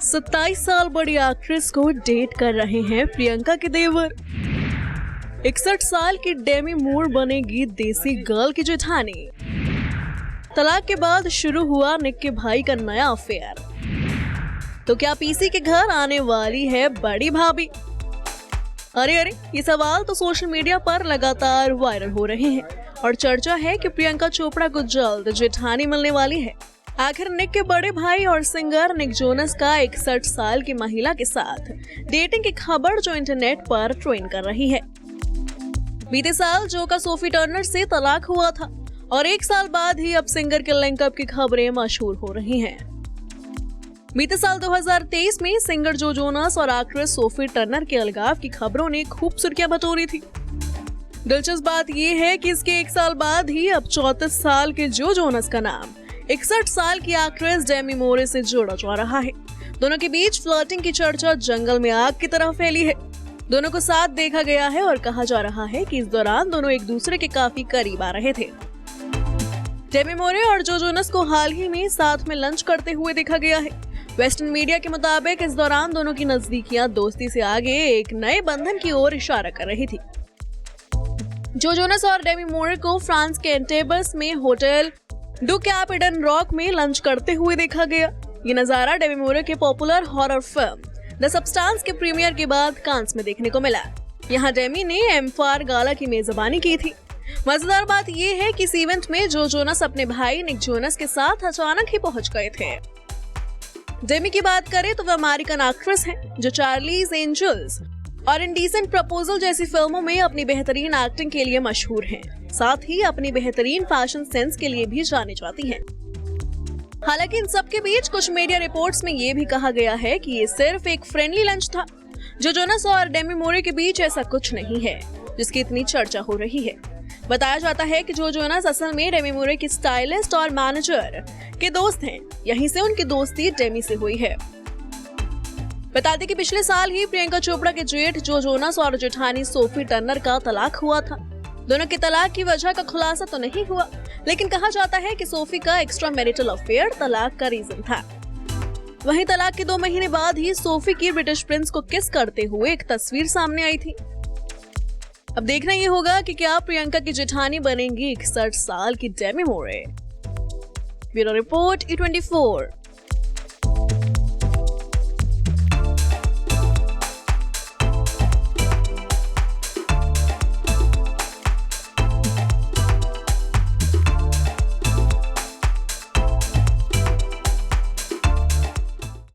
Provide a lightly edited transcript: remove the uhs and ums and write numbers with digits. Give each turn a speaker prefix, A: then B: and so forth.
A: 27 साल बड़ी एक्ट्रेस को डेट कर रहे हैं प्रियंका के देवर। 61 साल की डेमी मूर बनेगी देसी गर्ल की जेठानी। तलाक के बाद शुरू हुआ निक के भाई का नया अफेयर। तो क्या पीसी के घर आने वाली है बड़ी भाभी? अरे ये सवाल तो सोशल मीडिया पर लगातार वायरल हो रहे हैं और चर्चा है कि प्रियंका चोपड़ा को जल्द जेठानी मिलने वाली है। आखिर निक के बड़े भाई और सिंगर निक जोनस का 61 साल की महिला के साथ डेटिंग की खबर जो इंटरनेट पर ट्रेंड कर रही है। बीते साल जो का सोफी टर्नर से तलाक हुआ था और 1 साल बाद ही अब सिंगर के लिंकअप की खबरें मशहूर हो रही हैं। बीते साल 2023 में सिंगर जो जोनस और एक्ट्रेस सोफी टर्नर के अलगाव की खबरों ने खूब सुर्खियां बटोरी थी। दिलचस्प बात यह है कि इसके 1 साल बाद ही अब 34 साल के जो जोनस का नाम 61 साल की एक्ट्रेस डेमी मोरे से जोड़ा जा रहा है। दोनों के बीच फ्लर्टिंग की चर्चा जंगल में आग की तरह फैली है। दोनों को साथ देखा गया है और कहा जा रहा है कि इस दौरान दोनों एक दूसरे के काफी करीब आ रहे थे। डेमी मोरे और जो जोनस को हाल ही में साथ में लंच करते हुए देखा गया है। वेस्टर्न मीडिया के मुताबिक इस दौरान दोनों की नजदीकियां दोस्ती से आगे एक नए बंधन की ओर इशारा कर रही थी। जो जोनस और डेमी मोरे को फ्रांस के एंटेबस में hotel do cap Eden rock में लंच करते हुए देखा गया। ये नजारा डेमी मोरे के popular horror film the substance के प्रीमियर के बाद कांस में देखने को मिला। यहाँ डेमी ने एम्फार गाला की मेजबानी की थी। मजेदार बात यह है कि इस इवेंट में जो जोनस अपने भाई निक जोनस के साथ अचानक ही पहुंच गए थे। डेमी की बात करें तो वह अमेरिकन एक्ट्रेस हैं जो चार्लीज एंजल्स और इंडिसेंट प्रपोजल जैसी फिल्मों में अपनी बेहतरीन एक्टिंग के लिए मशहूर हैं। साथ ही अपनी बेहतरीन फैशन सेंस के लिए भी जानी जाती हैं। हालांकि इन सब के बीच कुछ मीडिया रिपोर्ट्स में ये भी कहा गया है कि ये सिर्फ एक फ्रेंडली लंच था। जो जोनस और डेमी मोरे के बीच ऐसा कुछ नहीं है जिसकी इतनी चर्चा हो रही है। बताया जाता है कि जो जोनस असल में डेमी मोरे की स्टाइलिस्ट और मैनेजर के दोस्त हैं। यहीं से उनकी दोस्ती डेमी से हुई है। बता दें कि पिछले साल ही प्रियंका चोपड़ा के जेठ जो जोनस और जेठानी सोफी टर्नर का तलाक हुआ था। दोनों के तलाक की वजह का खुलासा तो नहीं हुआ, लेकिन कहा जाता है कि सोफी का एक्स्ट्रा मैरिटल अफेयर तलाक का रीजन था। वहीं तलाक के 2 महीने बाद ही सोफी की ब्रिटिश प्रिंस को किस करते हुए एक तस्वीर सामने आई थी। अब देखना ये होगा कि क्या प्रियंका की जेठानी बनेंगी 61 साल की डेमी मोरे। Bureau report E24।